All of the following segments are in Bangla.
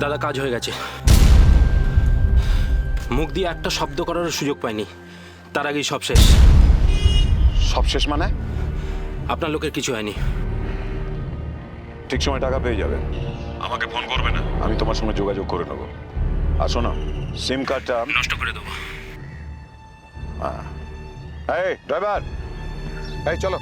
দাদা কাজ হয়ে গেছে। মুখ দিয়ে একটা শব্দ করার সুযোগ পাইনি, তার আগেই সব শেষ। সব শেষ মানে? আপনার লোকের কিছু হয়নি। ঠিক সময় টাকা পেয়ে যাবে, আমাকে ফোন করবে না, আমি তোমার সঙ্গে যোগাযোগ করে নেবো। আর শোনো, সিম কার্ডটা নষ্ট করে দেবো। এই ড্রাইভার, এই চলো।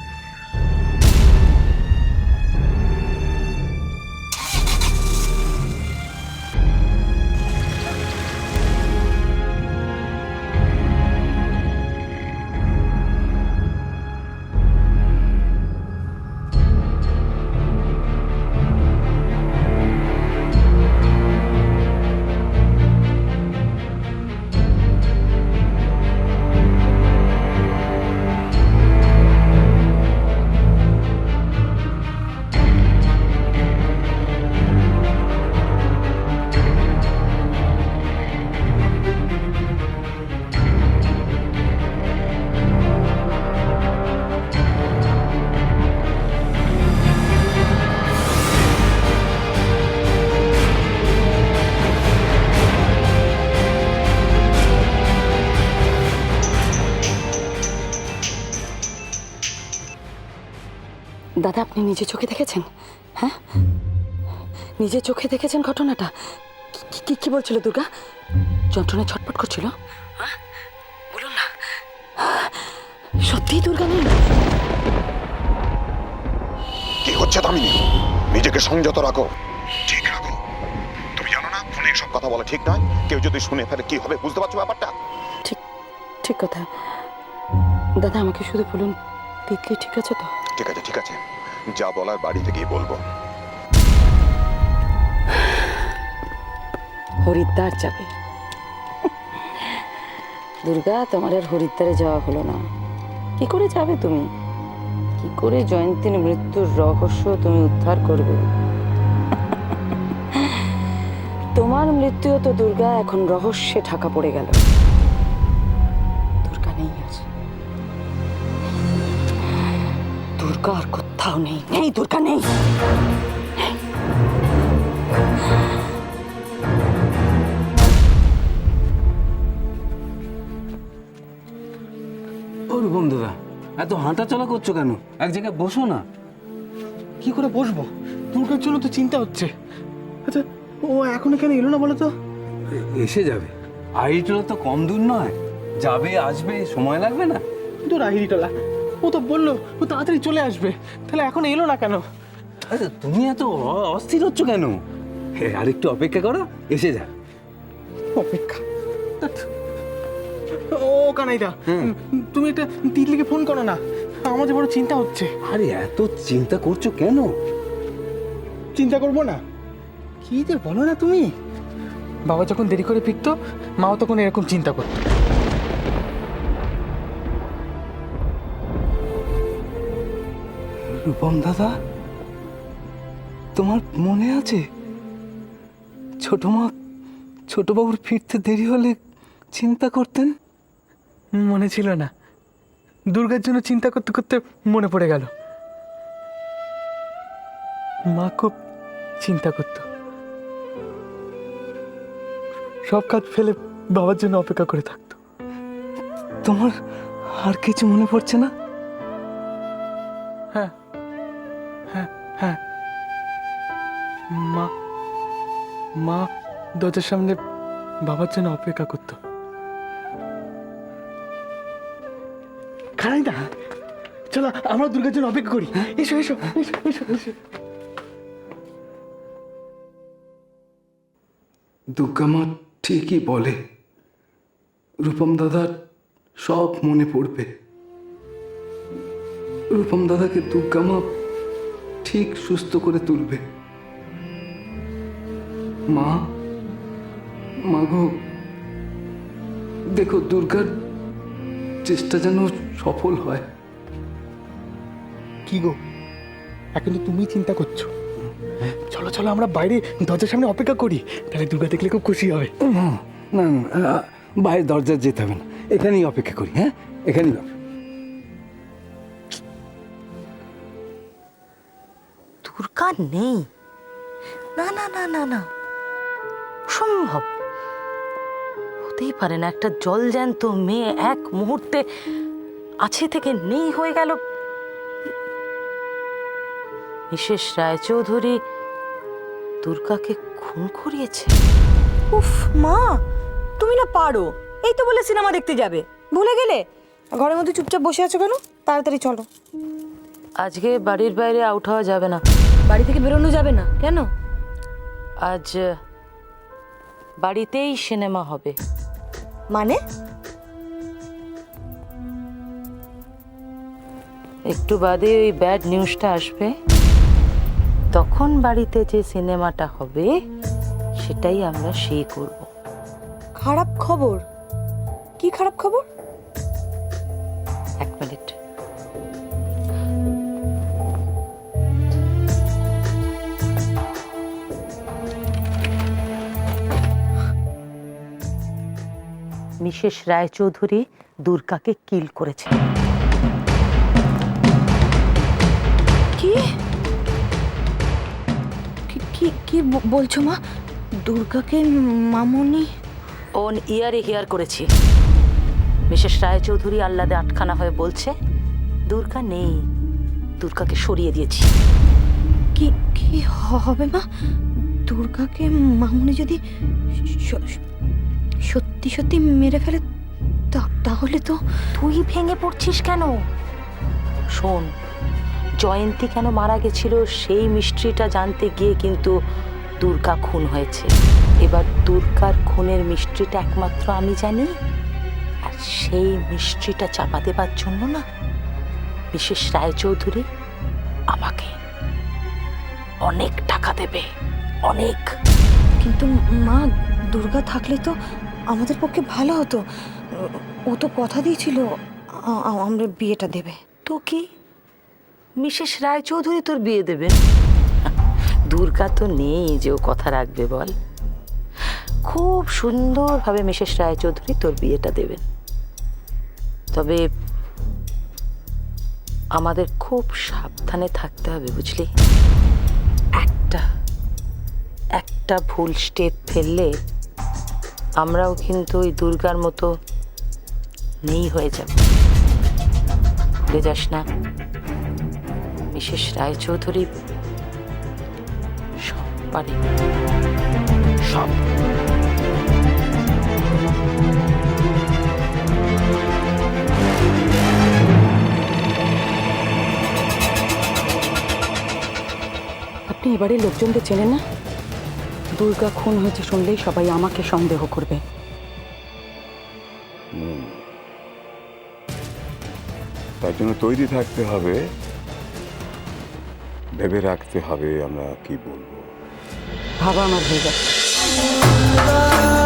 দাদা, আপনি নিজে চোখে দেখেছেন? হ্যাঁ, নিজে চোখে দেখেছেন ঘটনাটা? কি কি বলছিল দুর্গা? যন্ত্রণায় ছটফট করছিল? হ্যাঁ, বলুন না। সত্যি দুর্গা নেই? কি হচ্ছে দামিনী? নিজেকে সংযত রাখো, ঠিক রাখো। তুমি জানো না ফোনে সব কথা বলা ঠিক নয়। কেউ যদি শুনে ফেলে কি হবে, বুঝতে পারছো ব্যাপারটা? ঠিক ঠিক কথা। দাদা, আমাকে শুধু বলুন, তিতলি ঠিক আছে তো? ঠিক আছে, ঠিক আছে, যা বলার বাড়িতে গিয়ে বলবো। হরিদ্বার যাবে। দুর্গা, তোমার আর হরিদ্বারে যাওয়া হলো না। কি করে যাবে তুমি? কি করে জয়ন্তীর মৃত্যুর রহস্য তুমি উদ্ধার করবে? তোমার মৃত্যুও তো দুর্গা এখন রহস্যে ঢাকা পড়ে গেল। দুর্গা নেই আজ। দুর্গা আর কোথাও নেই। নেই, দুর্গা নেই। ও রূপম দাদা, এত হাঁটা চলা করছো কেন? এক জায়গায় বসো না। কি করে বসবো? দুর্গার জন্য তো চিন্তা হচ্ছে। আচ্ছা, ও এখন এখানে এলো না বলো তো? এসে যাবে। আইডিটা তো কম দূর নয়, যাবে আসবে, সময় লাগবে না। তোর আহিরিটলা, ও তো বললো ও তাড়াতাড়ি চলে আসবে, তাহলে এখন এলো না কেন? আচ্ছা, তুমি এত অস্থির হচ্ছ কেন? আর একটু অপেক্ষা করো, এসে যা। অপেক্ষা? ধ্যাৎ। ও কানাইদা, তুমি একটা তিতলিকে ফোন করো না, আমার যে বড় চিন্তা হচ্ছে। আরে এত চিন্তা করছো কেন? চিন্তা করবো না? কি যে বলো না তুমি। বাবা যখন দেরি করে ফিরতো, মাও তখন এরকম চিন্তা করতো। রূপম দাদা, তোমার মনে আছে ছোট মা ছোটবাবুর ফিরতে দেরি হলে চিন্তা করতেন? মনে ছিল না। দুর্গার জন্য চিন্তা করতে করতে মনে পড়ে গেল। মা খুব চিন্তা করত, সব কাজ ফেলে বাবার জন্য অপেক্ষা করে থাকতো। তোমার আর কিছু মনে পড়ছে না? হ্যাঁ, হ্যাঁ, হ্যাঁ। মা মা দরজার সামনে বাবার জন্য অপেক্ষা করতো। খারাই না, চলো আমরা দুর্গার জন্য অপেক্ষা করি। এসো এসো এসো এসো এসো। দুর্গা মা ঠিকই বলে, রূপম দাদার সব মনে পড়বে। রূপম দাদাকে দুর্গা মা ঠিক সুস্থ করে তুলবে। মা, মাগো, দেখো দুর্গার চেষ্টা যেন সফল হয়। কি গো, এখন তো তুমি চিন্তা করছো। চলো চলো আমরা বাইরে দরজার সামনে অপেক্ষা করি, তাহলে দুর্গা দেখলে খুব খুশি হবে। না না না, বাইরে দরজা যেতে হবে না, এখানেই অপেক্ষা করি। হ্যাঁ, এখানেই। দুর্গা নেই? না না না না না, অসম্ভব, হতেই পারে না। একটা জলজ্যান্ত মেয়ে এক মুহূর্তে আছে থেকে নেই হয়ে গেল। মিসেস রায়চৌধুরী দুর্গাকে খুন করিয়েছে। উফ মা, তুমি না পারো। এই তো বলে সিনেমা দেখতে যাবে, ভুলে গেলে? ঘরের মধ্যে চুপচাপ বসে আছো কেন? তাড়াতাড়ি চলো। আজকে বাড়ির বাইরে আউট হওয়া যাবে না। বাড়ি থেকে বেরোনো যাবে না কেন? আজ বাড়িতেই সিনেমা হবে। মানে? একটু বাদে ওই ব্যাড নিউজটা আসবে, তখন বাড়িতে যে সিনেমাটা হবে সেটাই আমরা সেই করব। খারাপ খবর? কি খারাপ খবর? এক মিনিট। মিসেস রায়চৌধুরী দুর্গাকে কিল করেছে। কি কি- কি কি বলছো মা? দুর্গাকে মামনি? ওন ইয়ারে হিয়ার করেছি। মিসেস রায়চৌধুরী আহ্লাদে আটখানা হয়ে বলছে দুর্গা নেই, দুর্গাকে সরিয়ে দিয়েছি। কি কি হবে মা? দুর্গাকে মামনি যদি সত্যি সত্যি মেরে ফেলে তাহলে তো। তুই ভেঙে পড়ছিস কেন? শোন, জয়ন্তী কেন মারা গেছিল সেই মিস্ট্রিটা জানতে গিয়ে কিন্তু দুর্গা খুন হয়েছে। এবার দুর্গার খুনের মিস্ট্রিটা একমাত্র আমি জানি, আর সেই মিস্ট্রিটা চাপা দেবার জন্য না মিসেস রায়চৌধুরী আমাকে অনেক টাকা দেবে, অনেক। কিন্তু মা, দুর্গা থাকলে তো আমাদের পক্ষে ভালো হতো। ও তো কথা দিয়েছিল আমরা বিয়েটা দেবে। তো কি মিসেস রায়চৌধুরী তোর বিয়ে দেবেন? দুর্গা তো নেই যে ও কথা রাখবে বল। খুব সুন্দরভাবে মিসেস রায়চৌধুরী তোর বিয়েটা দেবেন। তবে আমাদের খুব সাবধানে থাকতে হবে, বুঝলি? একটা ভুল স্টেপ ফেললে আমরাও কিন্তু ওই দুর্গার মতো নেই হয়ে যাব। ভুলে যাস না, মিসেস রায়চৌধুরী সব পারে, সব। আপনি এবারে লোকজনদের চেনেন না? দুর্গা খুন হয়েছে শুনলেই সবাই আমাকে সন্দেহ করবে। তার জন্য তৈরি থাকতে হবে, ভেবে রাখতে হবে আমরা কি বলবো। ভাবা আমার হয়ে গেছে।